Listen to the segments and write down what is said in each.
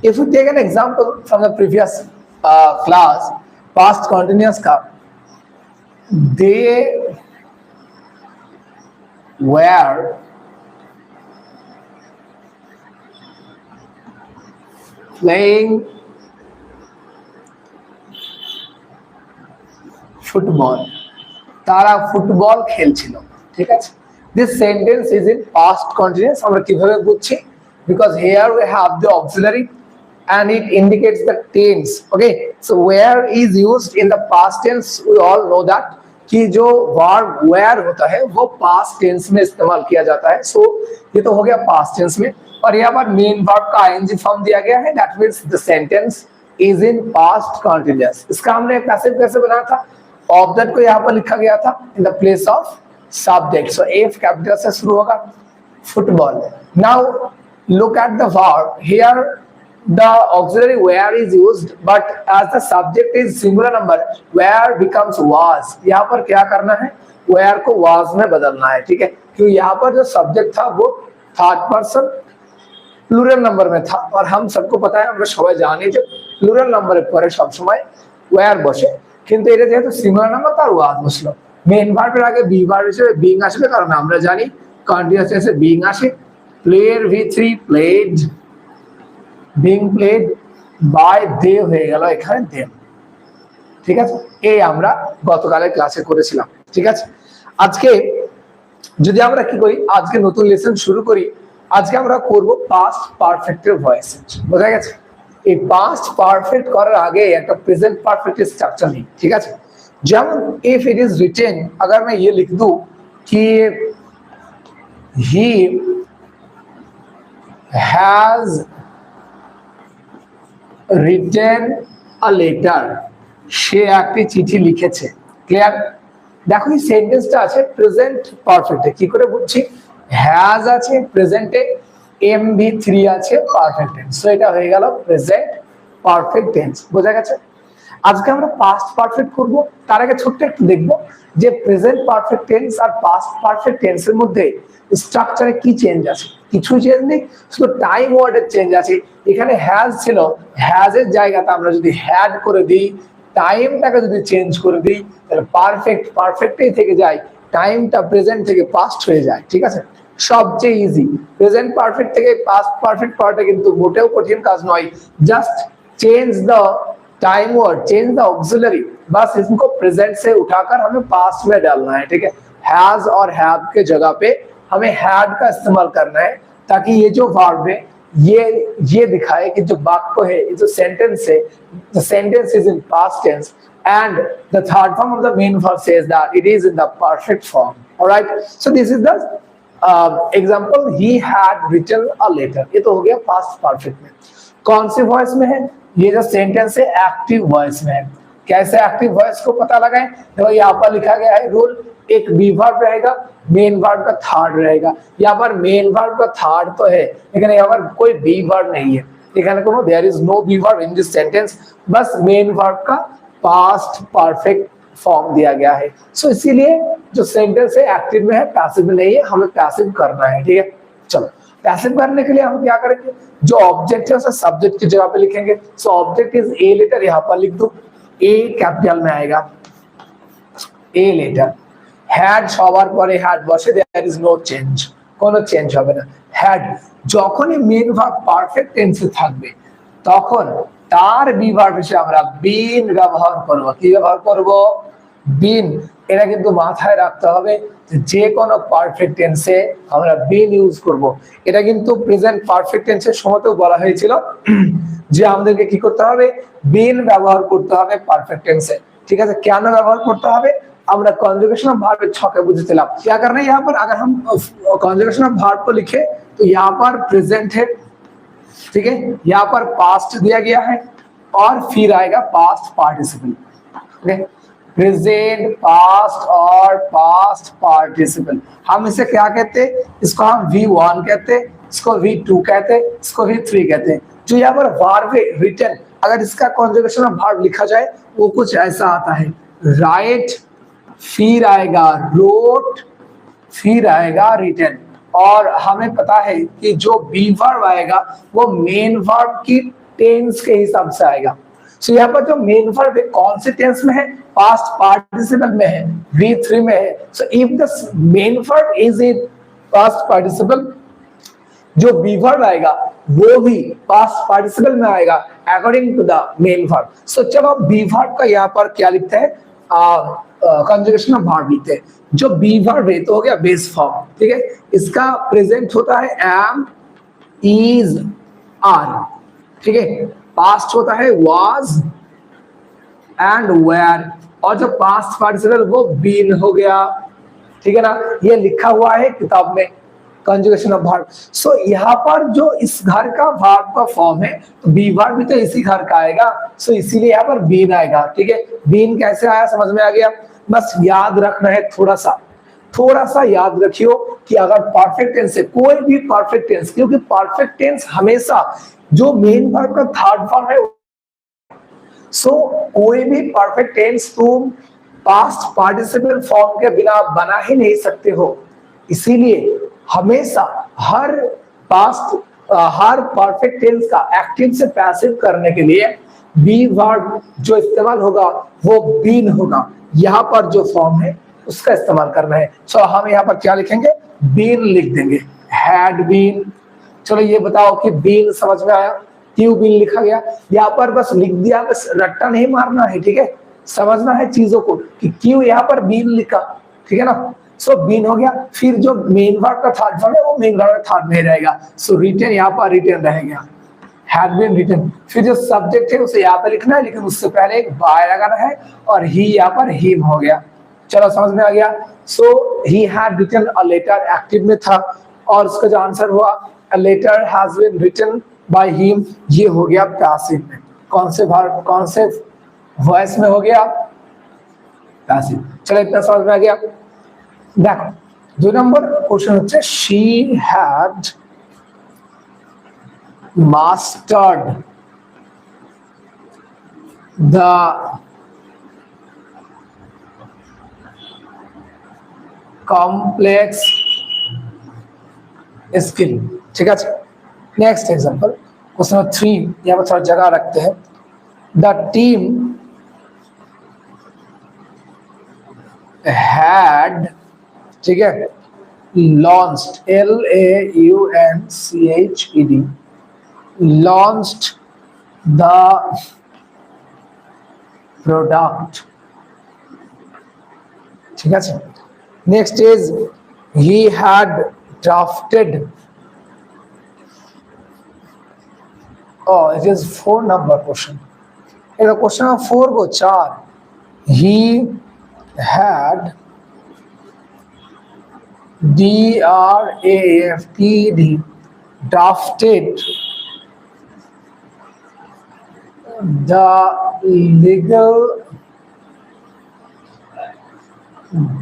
If we take an example from the previous class, past continuous का, they were playing football. তারা football খেলছিল, ঠিক আছে। This sentence is in past continuous. আমরা কিভাবে বুঝছি? Because here we have the auxiliary and it indicates the tense. Okay, so where is used in the past tense. We all know that कि जो verb where होता है वो past tense में इस्तेमाल किया जाता है। So ये तो हो गया past tense में, और यहाँ पर main verb का ing form दिया गया है। That means the sentence is in past continuous. इसका हमने passive कैसे बनाया था? ऑब्जेक्ट को यहाँ पर लिखा गया था in the place of subject. So F capital से शुरू होगा, football. Now look at the verb. Here the auxiliary where is used, but as the subject is singular number, where becomes was. यहाँ पर क्या करना है? Where को was में बदलना है, ठीक है। क्योंकि यहाँ पर जो subject था वो थर्ड पर्सन प्लूरल नंबर में था, और हम सबको पता है, আমরা সবাই জানি যে প্লুরাল নাম্বারের পরে সব সময় where বসে, কিন্তু এটা যেহেতু সিঙ্গুলার নাম্বার তার was বসলো। মেইন ভার্বের আগে বি ভার্ব হিসেবে বিং আসবে, কারণ আমরা জানি কন্টিনিউয়াস টেন্সে বিং আসে। Player V3 played, being played by they হয়ে গেল এখানে them, ঠিক আছে। এই আমরা গতকালের ক্লাসে করেছিলাম, ঠিক আছে। আজকে যদি আমরা কি করি, আজকে নতুন লেসন শুরু করি। আজকে আমরা করব পাস্ট পারফেক্টের ভয়েস। বোঝা গেছে? এই পাস্ট পারফেক্ট করার আগে একটা প্রেজেন্ট পারফেক্টের স্ট্রাকচার নেই, ঠিক আছে। যেমন if it is written, अगर मैं ये लिख दूं कि he has written a letter, সে একটি চিঠি লিখেছে। ক্লিয়ার? দেখো এই সেন্টেন্সটা আছে প্রেজেন্ট পারফেক্টে। কি করে বুঝছি? হ্যাজ আছে প্রেজেন্টে, MV3 আছে পারফেক্ট টেন্স। সো এটা হয়ে গেল প্রেজেন্ট পারফেক্ট টেন্স। বোঝা গেছে? আজকে আমরা পাস্ট পারফেক্ট করব। তার আগে ছোট্ট একটু দেখব যে প্রেজেন্ট পারফেক্ট টেন্স আর পাস্ট পারফেক্ট টেন্সের মধ্যে স্ট্রাকচারে কি চেঞ্জ আছে। কিছু চেঞ্জ নেই, শুধু টাইম ওয়ার্ডের চেঞ্জ আছে। এখানে হ্যাজ ছিল, হ্যাজ এর জায়গাতে আমরা যদি হ্যাড করে দিই, টাইমটাকে যদি চেঞ্জ করে দিই, তাহলে পারফেক্ট পারফেক্টেই থেকে যায়, টাইমটা প্রেজেন্ট থেকে পাস্ট হয়ে যায়, ঠিক আছে। সবচেয়ে ইজি প্রেজেন্ট পারফেক্ট থেকে পাস্ট পারফেক্ট করাটা কিন্তু মোটেও কঠিন কাজ নয়। Just change the time word, change the auxiliary, बस इनको प्रेजेंट से उठाकर हमें पास्ट में डालना है, ठीक है। हैज और हैव के जगह पे हमें हैड का इस्तेमाल करना है, ताकि ये जो वर्ब है ये दिखाए कि जो वाक्य है, ये जो सेंटेंस है, the sentence is in past tense and the third form of the main verb says that it is in the perfect form. All right, so this is the example, he had written a letter. ये तो हो गया past perfect में। कौन सी voice में है? ये जो सेंटेंस है एक्टिव वॉइस में है। कैसे एक्टिव वॉइस को पता लगाएं? देखो यहाँ पर लिखा गया है रूल, एक बी वर्ब रहेगा, मेन वर्ब का थर्ड रहेगा। यहाँ पर मेन वर्ब का थर्ड तो है, लेकिन यहाँ पर कोई बी वर्ब नहीं है। এখানে কোনো there is no be verb in this sentence, बस मेन वर्ब का पास्ट परफेक्ट फॉर्म दिया गया है। सो इसीलिए जो सेंटेंस है एक्टिव में है, पैसिव में नहीं है। हमें पैसिव करना है, ठीक है। चलो पैसिव करने के लिए हम क्या करेंगे? जो ऑब्जेक्ट है उसे सब्जेक्ट की जगह पे लिखेंगे। So object is a letter, यहाँ पर लिख दो, ए कैपिटल में आएगा, ए लेटर। हैड সবার পরে হ্যাড বসে, देयर इज नो চেঞ্জ, কোনো চেঞ্জ হবে না। হ্যাড যখনই মেন ভার্ব পারফেক্ট টেন্সে থাকবে তখন তার বি ভার্ব হিসেবে আমরা বিন ব্যবহার করব। কি ব্যবহার করব? বিন। এটা কিন্তু মাথায় রাখতে হবে যে কোনো পারফেক্ট টেন্সে আমরা বিন ইউজ করব। এটা কিন্তু প্রেজেন্ট পারফেক্ট টেন্সের সময়তেও বলা হয়েছিল যে আমাদেরকে কি করতে হবে? বিন ব্যবহার করতে হবে পারফেক্ট টেন্সে, ঠিক আছে। কেন ব্যবহার করতে হবে? আমরা कॉन्जुगेशन ऑफ वर्ब छके बुझेছিলাম। क्या करना है यहाँ पर? अगर हम कॉन्जुगेशन ऑफ वर्ब को लिखे तो यहाँ पर प्रेजेंट है, ठीक है, यहाँ पर पास्ट दिया गया है और फिर आएगा past participle, okay. Present, past और पास्ट पार्टिसिपल। हम इसे क्या कहते हैं? इसको हम V1 कहते हैं, इसको V2 कहते हैं, इसको V3 कहते हैं। जो यहाँ पर वर्ब है रिटन, अगर इसका कॉन्जुगेशन ऑफ वर्ब लिखा जाए वो कुछ ऐसा आता है, राइट, फिर आएगा रोट, फिर आएगा रिटन। और हमें पता है कि जो बी वर्ब आएगा वो मेन वर्ब की टेंस के हिसाब से आएगा। सो यहाँ पर जो मेन वर्ब है कौन से टेंस में है, पास्ट पार्टिसिपल में है, V3 में है। So if the main verb is in past participle, जो बी वर्ब आएगा वो भी पास्ट पार्टिसिपल में आएगा according to the main verb. So जब आप बी वर्ब का यहाँ पर क्या लिखते हैं, कंजुगेशन ऑफ वर्ब लिखते हैं। जो बी वर्ब है तो हो गया बेस फॉर्म, ठीक है। इसका प्रेजेंट होता है एम, इज, आर, ठीक है। पास्ट होता है वाज एंड वेयर, और जो पास्ट पार्टिसिपल वो बीन हो गया, ठीक है ना। ये लिखा हुआ है किताब में कंजुगेशन ऑफ वर्ब। सो यहाँ पर जो इस घर का वर्ब का फॉर्म है तो बी वर्ब भी तो इसी घर का आएगा। सो इसीलिए यहाँ पर बीन आएगा, ठीक है। बीन कैसे आया समझ में आ गया। बस याद रखना है, थोड़ा सा याद रखियो कि अगर परफेक्ट टेंस है, कोई भी परफेक्ट टेंस, क्योंकि परफेक्ट टेंस हमेशा जो मेन वर्ब का थर्ड फॉर्म है, सो कोई भी परफेक्ट टेंस तुम पास्ट पार्टिसिपल फॉर्म के बिना बना ही नहीं सकते हो। इसीलिए हमेशा हर परफेक्ट टेंस का एक्टिव से पैसिव करने के लिए बी वर्ब जो इस्तेमाल होगा वो बीन होगा। यहाँ पर जो फॉर्म है उसका इस्तेमाल करना है। सो हम यहाँ पर क्या लिखेंगे, बीन लिख देंगे, हैड बीन। चलो ये बताओ कि बीन समझ में आया, क्यों बीन लिखा गया। यहाँ पर बस लिख दिया, बस रट्टा नहीं मारना है, ठीक है। समझना है चीजों को कि क्यों यहाँ पर बीन लिखा, ठीक है ना। सो बीन हो गया। फिर जो मेन वर्ब का थर्ड फॉर्म है वो मेन वर्ब का थर्ड में रहेगा। सो रिटन यहाँ पर रिटन रहेगा, हैड बीन रिटन। फिर जो सब्जेक्ट है उसे यहाँ पे लिखना है, लेकिन उससे पहले एक बाय लगाना है, और ही यहाँ पर हिम हो गया। चलो समझ में आ गया। So he had written a letter active में था, और उसका जो आंसर हुआ a letter has been written by him, ये हो गया पैसिव में। कौन से वॉइस में हो गया, पैसिव। चलो इतना समझ में आ गया। देखो 2 नंबर क्वेश्चन হচ্ছে she had mastered the complex skill, ठीक है। नेक्स्ट एग्जांपल क्वेश्चन नंबर 3, यहाँ पर थोड़ा जगह रखते हैं। द टीम had, ठीक है, launched, LAUNCHED, launched the product, ठीक है। Next is he had drafted, it is 4 number question। Question number 4 को 4, he had DRAFTED drafted the legal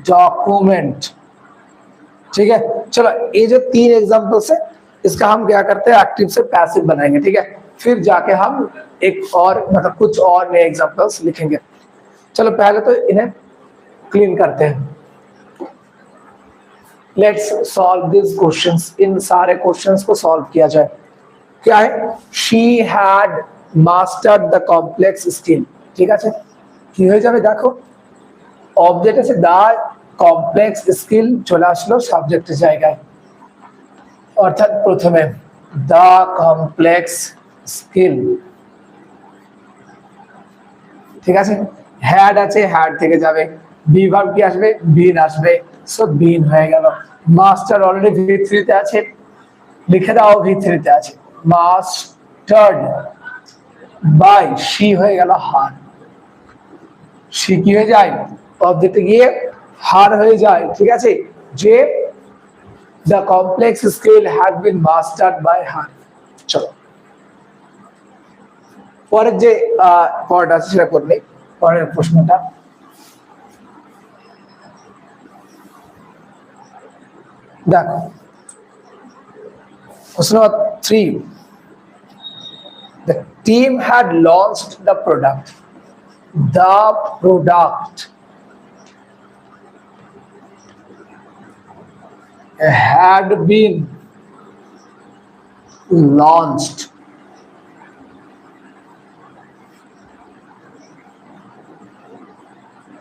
document, ठीक है। चलो ये जो 3 एग्जांपल्स है इसका हम क्या करते हैं, एक्टिव से पैसिव बनाएंगे, ठीक है। फिर जाके हम एक और मतलब कुछ और नए एग्जांपल्स लिखेंगे। चलो पहले तो इन्हें क्लीन करते हैं। लेट्स सॉल्व दिस क्वेश्चंस, इन सारे क्वेश्चंस को सॉल्व किया जाए। क्या है, she had mastered the complex skill, ठीक है। কি হয়ে যাবে দেখো, অবজেক্ট আছে দা কমপ্লেক্স স্কিল চলে আসলো সাবজেক্টের জায়গায়, অর্থাৎ প্রথমে দা কমপ্লেক্স স্কিল, ঠিক আছে। হ্যাড আছে, হ্যাড থেকে যাবে, বি ভার্ব কি আসবে, বিন আসবে। সো বিন হয়ে গেল। মাস্টার অলরেডি V3 তে আছে, লিখে দাও V3 তে আছে। মাস্টার্ড বাই, শি হয়ে গেল হার, শি কি হয়ে যায়, অবজেক্টে গিয়ে হার হয়ে যায়, ঠিক আছে। যে the complex skill had been mastered by her। চলো পরের যে পয়েন্ট আছে সেটা করলে পরের প্রশ্নটা দেখো। প্রশ্ন 3, the team had launched the product had been launched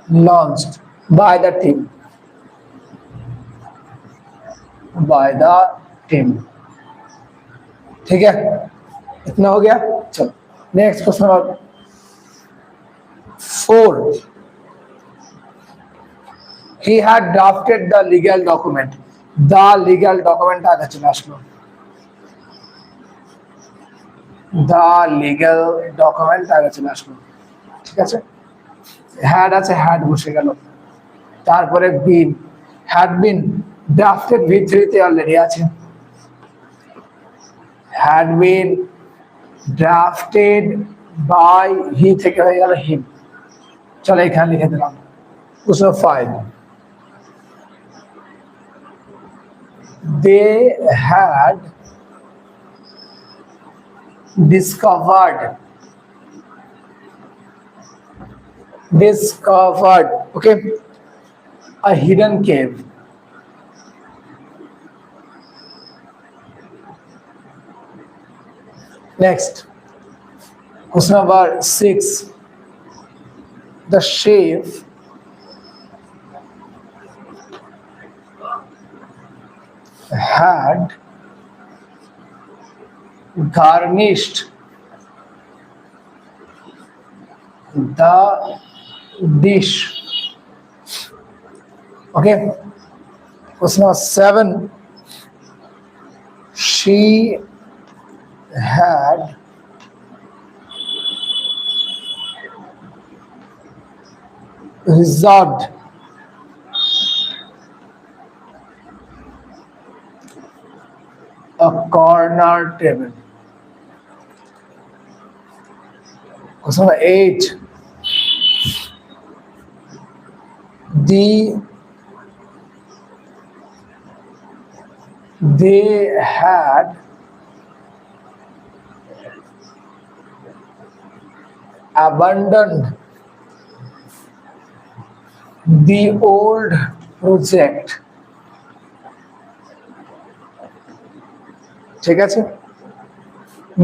launched by the team, by the team. ठीक है, इतना हो गया। चलो नेक्स्ट क्वेश्चन और 4, he had drafted the legal document, the legal document আগে চলে আসলো, the legal document আগে চলে আসলো, ঠিক আছে। had আছে, had বসে গেল, তারপরে been, had been drafted v3 তে অলরেডি আছে, had been drafted by he থেকে হয়ে গেল him। চলো এখানে লিখে দিলাম question 5, they had discovered, okay, a hidden cave, next question number 6, the chef had garnished the dish, okay। question number 7, she had reserved a corner table, question number 8, they had abandoned the old project, ঠিক আছে।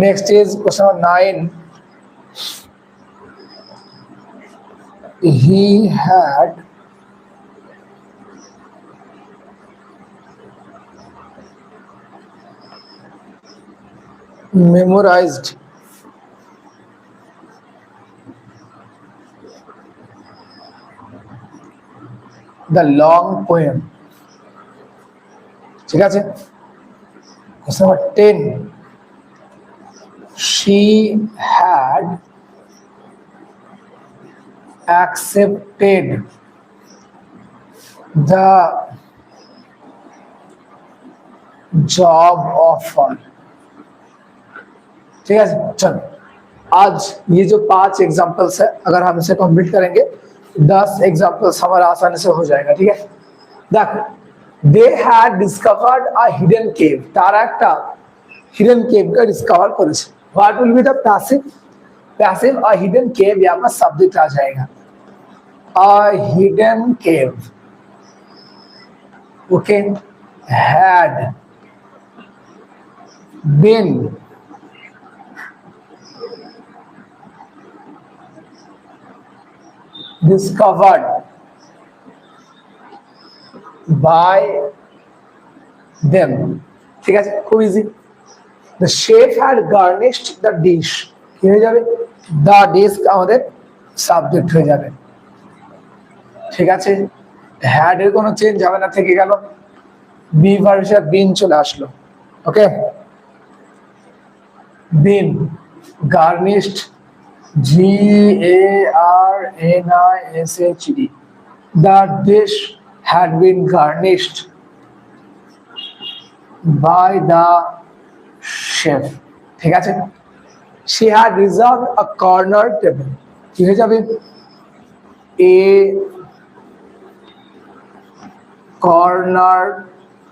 Next is question number 9, he had memorized the long poem, ঠিক আছে। question number 10, she had accepted the job offer, ठीक है। चलो आज ये जो 5 एग्जाम्पल्स है, अगर हम इसे कंप्लीट करेंगे 10 एग्जाम्पल्स हमारा आसानी से हो जाएगा, ठीक है। देखो, they had discovered a hidden cave, তারা একটা hidden cave का discover करेছে। what will be the passive, a hidden cave यहाँ पर सब्जेक्ट आ जाएगा, a hidden cave, okay, had been discovered by them, ঠিক আছে, খুব easy. the chef had garnished the dish, কি হয়ে যাবে, the dish আমাদের সাবজেক্ট হয়ে যাবে, ঠিক আছে। had এর কোনো চেঞ্জ হবে না, থেকে গেল, বি ভার্ব হিসেবে been চলে আসলো, ওকে। been garnished, garnished, the dish had been garnished by the chef, ঠিক আছে। she had reserved a corner table, কি হয়ে যাবে, a corner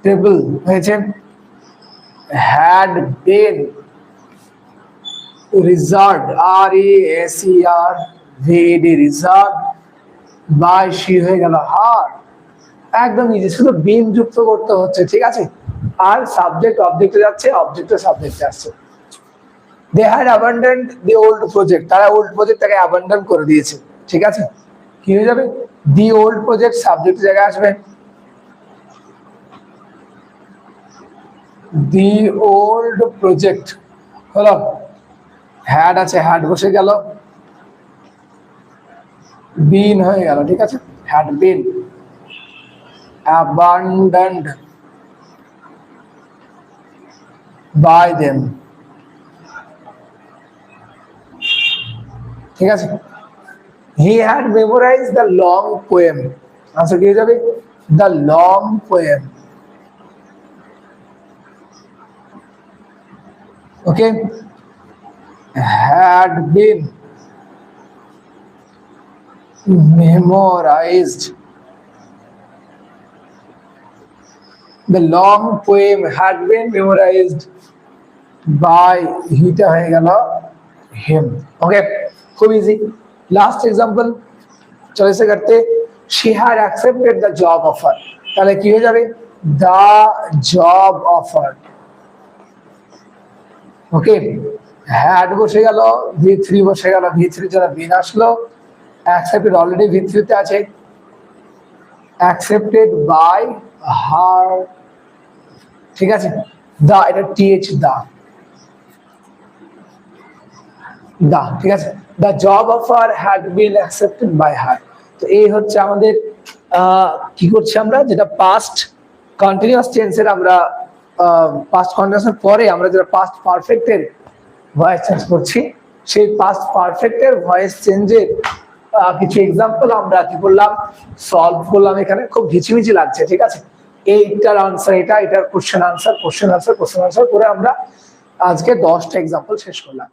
table হয়েছে। had been reserved, reserved reserved by she হয়ে গেল হার, একদম ইজি, শুধু বিন যুক্ত করতে হচ্ছে, ঠিক আছে। আর সাবজেক্ট অবজেক্টে যাচ্ছে, অবজেক্টে সাবজেক্টে আসছে। They had abandoned the old project, তারা ওল্ড প্রজেক্টটাকে অ্যাবান্ডন করে দিয়েছে, ঠিক আছে। কি হয়ে যাবে, দি ওল্ড প্রজেক্ট সাবজেক্ট জায়গায় আসবে, দি ওল্ড প্রজেক্ট হলো, হ্যাড আছে, হ্যাড বসে গেল, বিন হয়ে গেল, ঠিক আছে, had been abandoned by them, ঠিক আছে। he had memorized the long poem, answer কি হয়ে যাবে the long poem, okay, had been memorized, the long poem had been memorized by হিটা হয়ে গেল him, okay, খুব ইজি। লাস্ট এক্সাম্পল চলে এসে করতে, she had accepted the job offer, তাহলে কি হয়ে যাবে the job offer, okay, had বসে গেল, v3 বসে গেল, v3 যারা বিন আসলো, accepted অলরেডি v3 তে আছে, accepted by her, ঠিক আছে, দা এটা th দা, ঠিক আছে, the job offer had been accepted by her। তো এই হচ্ছে আমাদের কি করছি আমরা, যেটা পাস্ট কন্টিনিউয়াস টেন্সের আমরা পাস্ট কন্টিনিউয়াসের পরে আমরা যেটা পাস্ট পারফেক্টের ভয়েস চেঞ্জ করছি, সেই পাস্ট পারফেক্টের ভয়েস চেঞ্জের কিছু এক্সাম্পল আমরা কি করলাম, সলভ করলাম। এখানে খুব ঘিচিমিচি লাগছে, ঠিক আছে, এইটার আনসার এটা, এটার question answer, question answer, question answer করে আমরা আজকে 10টা এক্সাম্পল শেষ করলাম।